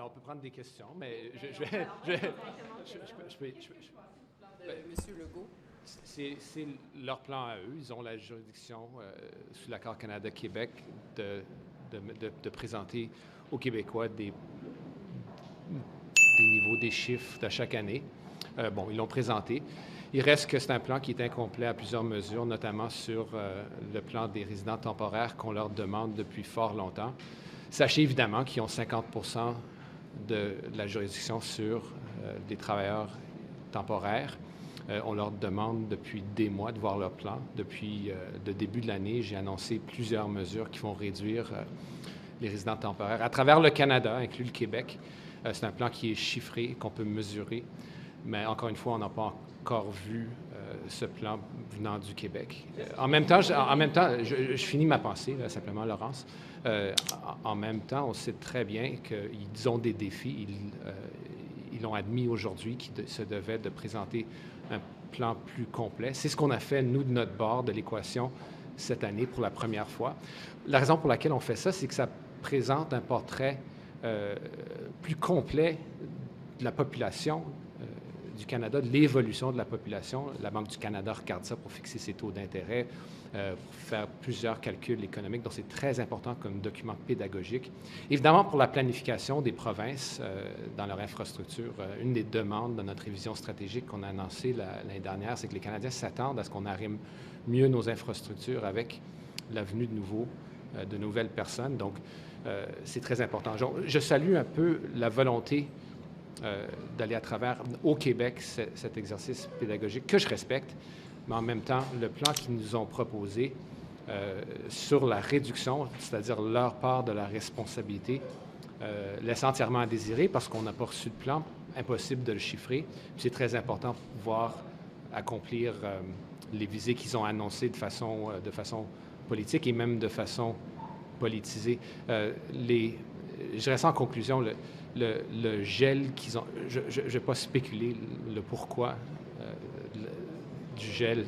on peut prendre des questions, mais Monsieur Legault. C'est leur plan à eux. Ils ont la juridiction sous l'accord Canada-Québec de présenter aux Québécois des niveaux, des chiffres de chaque année. Bon, ils l'ont présenté. Il reste que c'est un plan qui est incomplet à plusieurs mesures, notamment sur le plan des résidents temporaires qu'on leur demande depuis fort longtemps. Sachez évidemment qu'ils ont 50 de la juridiction sur des travailleurs temporaires. On leur demande depuis des mois de voir leur plan. Depuis le début de l'année, j'ai annoncé plusieurs mesures qui vont réduire les résidents temporaires à travers le Canada, inclus le Québec. C'est un plan qui est chiffré, qu'on peut mesurer, mais encore une fois, on n'a pas encore vu ce plan venant du Québec. En même temps, je finis ma pensée, là, simplement, Laurence. En même temps, on sait très bien qu'ils ont des défis. Ils l'ont admis aujourd'hui qu'ils se devaient de présenter un plan plus complet. C'est ce qu'on a fait, nous, de notre bord de l'équation cette année pour la première fois. La raison pour laquelle on fait ça, c'est que ça présente un portrait plus complet de la population du Canada, de l'évolution de la population. La Banque du Canada regarde ça pour fixer ses taux d'intérêt, pour faire plusieurs calculs économiques. Donc, c'est très important comme document pédagogique. Évidemment, pour la planification des provinces dans leur infrastructure, une des demandes dans notre révision stratégique qu'on a annoncée l'année dernière, c'est que les Canadiens s'attendent à ce qu'on arrime mieux nos infrastructures avec la venue de nouvelles personnes. Donc, c'est très important. Je salue un peu la volonté d'aller à travers, au Québec, cet exercice pédagogique que je respecte, mais en même temps, le plan qu'ils nous ont proposé sur la réduction, c'est-à-dire leur part de la responsabilité, laisse entièrement à désirer parce qu'on n'a pas reçu de plan, impossible de le chiffrer. C'est très important pour pouvoir accomplir les visées qu'ils ont annoncées de façon politique et même de façon politisée. Je dirais ça en conclusion, le gel qu'ils ont... Je ne vais pas spéculer le pourquoi du gel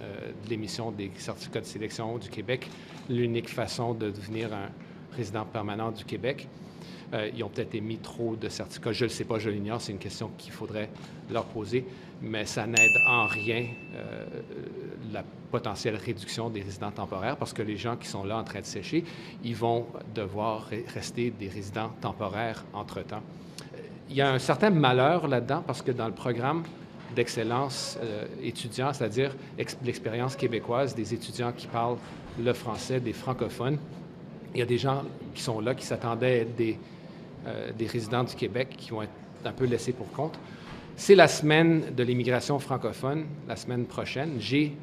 de l'émission des certificats de sélection du Québec, l'unique façon de devenir un résident permanent du Québec. Ils ont peut-être émis trop de certificats. Je ne le sais pas, je l'ignore, c'est une question qu'il faudrait leur poser, mais ça n'aide en rien la potentielle réduction des résidents temporaires parce que les gens qui sont là en train de sécher, ils vont devoir rester des résidents temporaires entre-temps. Il y a un certain malheur là-dedans parce que dans le programme d'excellence étudiant, c'est-à-dire l'expérience québécoise des étudiants qui parlent le français, des francophones, il y a des gens qui sont là, qui s'attendaient à être des résidents du Québec qui vont être un peu laissés pour compte. C'est la semaine de l'immigration francophone, la semaine prochaine. J'ai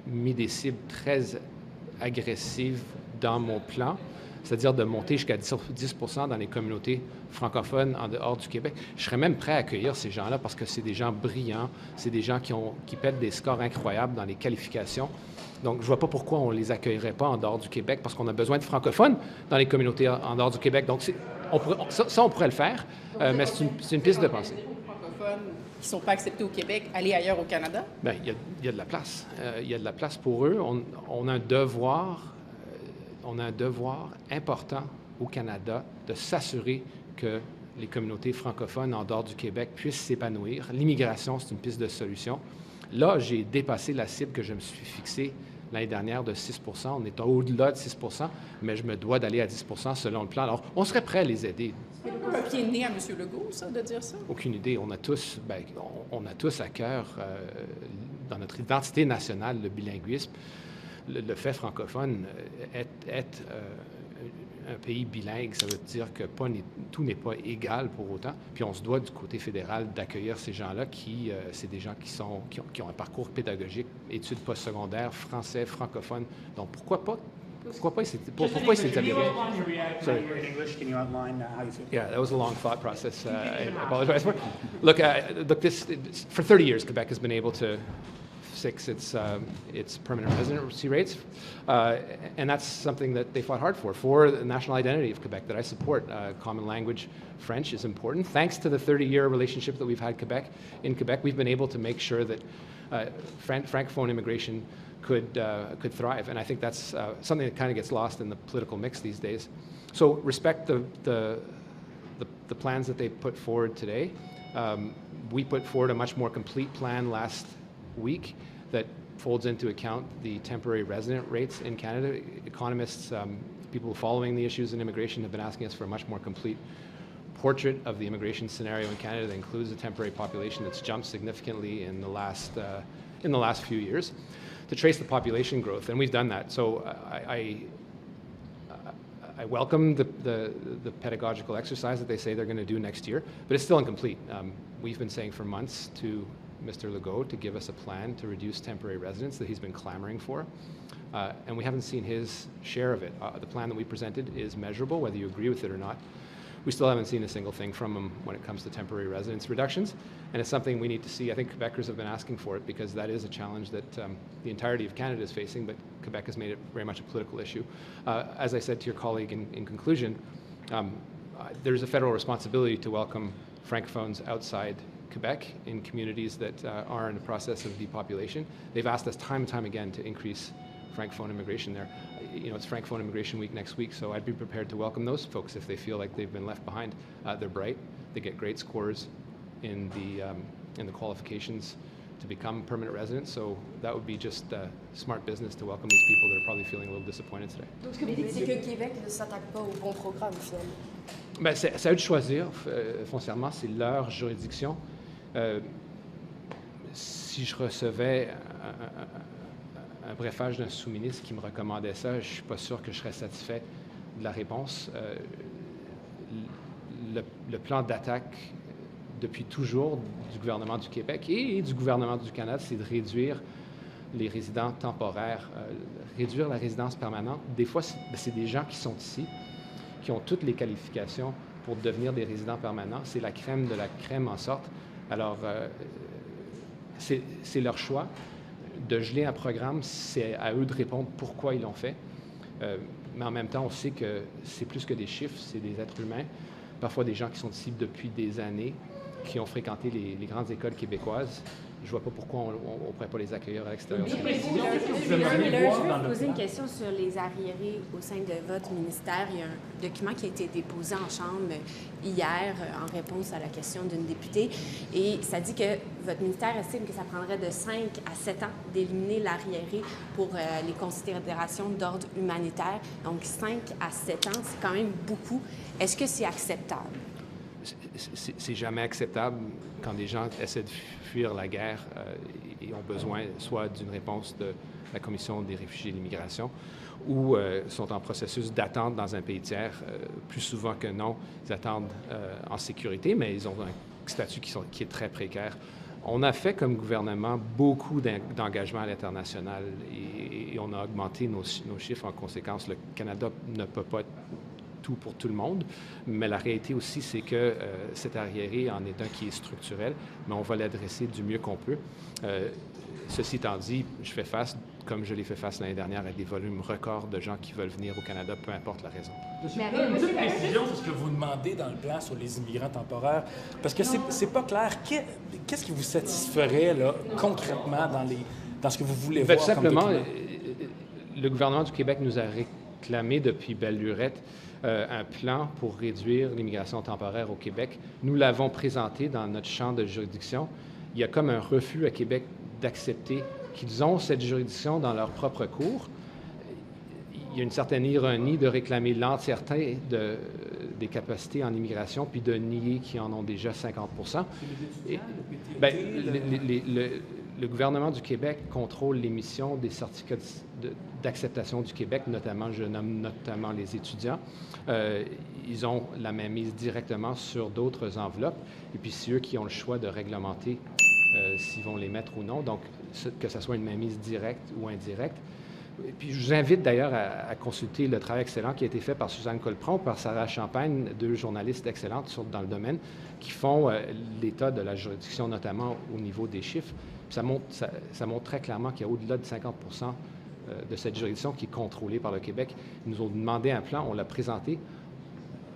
mis des cibles très agressives dans mon plan, c'est-à-dire de monter jusqu'à 10 dans les communautés francophones en dehors du Québec. Je serais même prêt à accueillir ces gens-là parce que c'est des gens brillants, c'est des gens qui pètent des scores incroyables dans les qualifications. Donc, je ne vois pas pourquoi on ne les accueillerait pas en dehors du Québec parce qu'on a besoin de francophones dans les communautés en dehors du Québec. Donc, on pourrait le faire, mais c'est une piste de pensée. Francophones qui ne sont pas acceptés au Québec, aller ailleurs au Canada? Bien, il y a de la place. Il y a de la place pour eux. On a un devoir important au Canada de s'assurer que les communautés francophones en dehors du Québec puissent s'épanouir. L'immigration, c'est une piste de solution. Là, j'ai dépassé la cible que je me suis fixée l'année dernière de 6 On est au-delà de 6 mais je me dois d'aller à 10 selon le plan. Alors, on serait prêt à les aider. C'est un pied de nez à M. Legault, ça, de dire ça? Aucune idée. On a tous à cœur, dans notre identité nationale, le bilinguisme. Le fait francophone, être un pays bilingue, ça veut dire que tout n'est pas égal pour autant. Puis on se doit, du côté fédéral, d'accueillir ces gens-là c'est des gens qui ont un parcours pédagogique, études postsecondaires, français, francophone. Donc pourquoi pas s'établir? Sorry. Yeah, that was a long thought process. I apologize for. Look, for 30 years, Quebec has been able to fix its permanent residency rates, and that's something that they fought hard for the national identity of Quebec that I support. Common language French is important. Thanks to the 30-year relationship that we've had in Quebec, we've been able to make sure that Francophone immigration could thrive, and I think that's something that kind of gets lost in the political mix these days. So respect the the plans that they put forward today. We put forward a much more complete plan last week that folds into account the temporary resident rates in Canada. Economists, people following the issues in immigration have been asking us for a much more complete portrait of the immigration scenario in Canada that includes a temporary population that's jumped significantly in the last few years to trace the population growth, and we've done that. So I welcome the pedagogical exercise that they say they're going to do next year, but it's still incomplete. We've been saying for months to Mr. Legault to give us a plan to reduce temporary residence that he's been clamoring for, and we haven't seen his share of it. The plan that we presented is measurable, whether you agree with it or not. We still haven't seen a single thing from him when it comes to temporary residence reductions, and it's something we need to see. I think Quebecers have been asking for it because that is a challenge that the entirety of Canada is facing, but Quebec has made it very much a political issue. As I said to your colleague in conclusion, there's a federal responsibility to welcome Francophones outside Quebec in communities that are in the process of depopulation. They've asked us time and time again to increase Francophone immigration there. You know, it's Francophone Immigration Week next week, so I'd be prepared to welcome those folks if they feel like they've been left behind. They're bright, they get great scores in the qualifications to become permanent residents, so that would be just smart business to welcome these people that are probably feeling a little disappointed today. Donc, ce que vous dites, c'est que Québec ne s'attaque pas au bon programme, finalement. Ben, c'est à eux de choisir, foncièrement, c'est leur juridiction. Si je recevais un brefage d'un sous-ministre qui me recommandait ça, je ne suis pas sûr que je serais satisfait de la réponse. Le plan d'attaque depuis toujours du gouvernement du Québec et du gouvernement du Canada, c'est de réduire les résidents temporaires, réduire la résidence permanente. Des fois, c'est des gens qui sont ici, qui ont toutes les qualifications pour devenir des résidents permanents. C'est la crème de la crème en sorte. Alors, c'est leur choix. De geler un programme, c'est à eux de répondre pourquoi ils l'ont fait. Mais en même temps, on sait que c'est plus que des chiffres, c'est des êtres humains, parfois des gens qui sont ici depuis des années, qui ont fréquenté les grandes écoles québécoises. Je ne vois pas pourquoi on ne pourrait pas les accueillir à l'extérieur. Je vais poser une question sur les arriérés au sein de votre ministère. Il y a un document qui a été déposé en Chambre hier en réponse à la question d'une députée. Et ça dit que votre ministère estime que ça prendrait de 5 à 7 ans d'éliminer l'arriéré pour les considérations d'ordre humanitaire. Donc 5 à 7 ans, c'est quand même beaucoup. Est-ce que c'est acceptable? C'est jamais acceptable quand des gens essaient de fuir la guerre et ont besoin soit d'une réponse de la Commission des réfugiés et de l'immigration ou sont en processus d'attente dans un pays tiers. Plus souvent que non, ils attendent en sécurité, mais ils ont un statut qui est très précaire. On a fait comme gouvernement beaucoup d'engagements à l'international et on a augmenté nos chiffres en conséquence. Le Canada ne peut pas tout pour tout le monde, mais la réalité aussi, c'est que cet arriéré en est un qui est structurel, mais on va l'adresser du mieux qu'on peut. Ceci étant dit, je fais face, comme je l'ai fait face l'année dernière, à des volumes records de gens qui veulent venir au Canada, peu importe la raison. Une petite précision sur ce que vous demandez dans le plan sur les immigrants temporaires, parce que c'est pas clair. Qu'est-ce qui vous satisferait là, concrètement dans ce que vous voulez voir? Tout simplement, le gouvernement du Québec nous a réclamé depuis belle lurette un plan pour réduire l'immigration temporaire au Québec. Nous l'avons présenté dans notre champ de juridiction. Il y a comme un refus à Québec d'accepter qu'ils ont cette juridiction dans leur propre cours. Il y a une certaine ironie de réclamer l'entièreté des capacités en immigration puis de nier qu'ils en ont déjà 50 %. Le gouvernement du Québec contrôle l'émission des certificats d'acceptation du Québec, notamment, je nomme notamment les étudiants. Ils ont la mainmise directement sur d'autres enveloppes, et puis c'est eux qui ont le choix de réglementer s'ils vont les mettre ou non, donc que ce soit une mainmise directe ou indirecte. Et puis je vous invite d'ailleurs à consulter le travail excellent qui a été fait par Suzanne Colpron, par Sarah Champagne, deux journalistes excellentes dans le domaine, qui font l'état de la juridiction, notamment au niveau des chiffres. Ça montre très clairement qu'il y a au-delà de 50 % de cette juridiction qui est contrôlée par le Québec. Ils nous ont demandé un plan, on l'a présenté,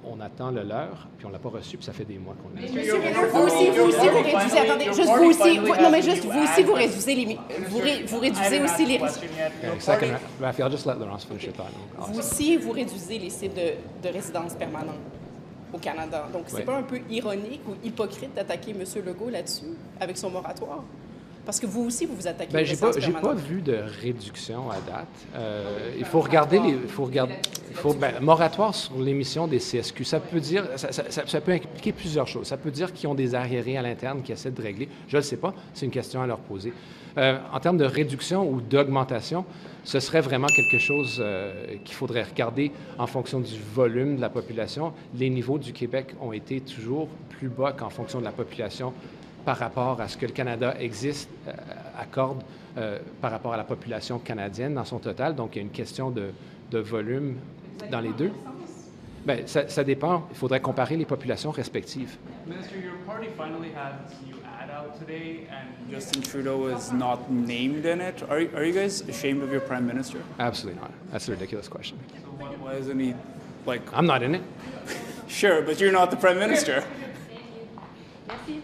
on attend le leur, puis on ne l'a pas reçu, puis ça fait des mois qu'on l'a. Vous aussi, vous réduisez, attendez, juste vous aussi, non mais juste vous aussi, vous réduisez aussi les risques. Rafi, I'll just let Laurence finish your thought. Vous aussi, vous réduisez les cibles de résidence permanente. au Canada. Donc, c'est pas un peu ironique ou hypocrite d'attaquer M. Legault là-dessus, avec son moratoire? Parce que vous aussi, vous vous attaquez Bien, j'ai pas vu de réduction à date. Il faut regarder moratoire sur l'émission des CSQ. Ça peut dire, ça peut impliquer plusieurs choses. Ça peut dire qu'ils ont des arriérés à l'interne qu'ils essaient de régler. Je ne le sais pas. C'est une question à leur poser. En termes de réduction ou d'augmentation, ce serait vraiment quelque chose qu'il faudrait regarder en fonction du volume de la population. Les niveaux du Québec ont été toujours plus bas qu'en fonction de la population par rapport à ce que le Canada accorde par rapport à la population canadienne dans son total. Donc, il y a une question de volume dans les deux. Bien, ça dépend. Il faudrait comparer les populations respectives. Minister, your party finally had you ad out today, and Justin Trudeau is not named in it. Are you guys ashamed of your prime minister? Absolutely not. That's a ridiculous question. Why isn't he, like... I'm not in it. Sure, but you're not the prime minister. Merci.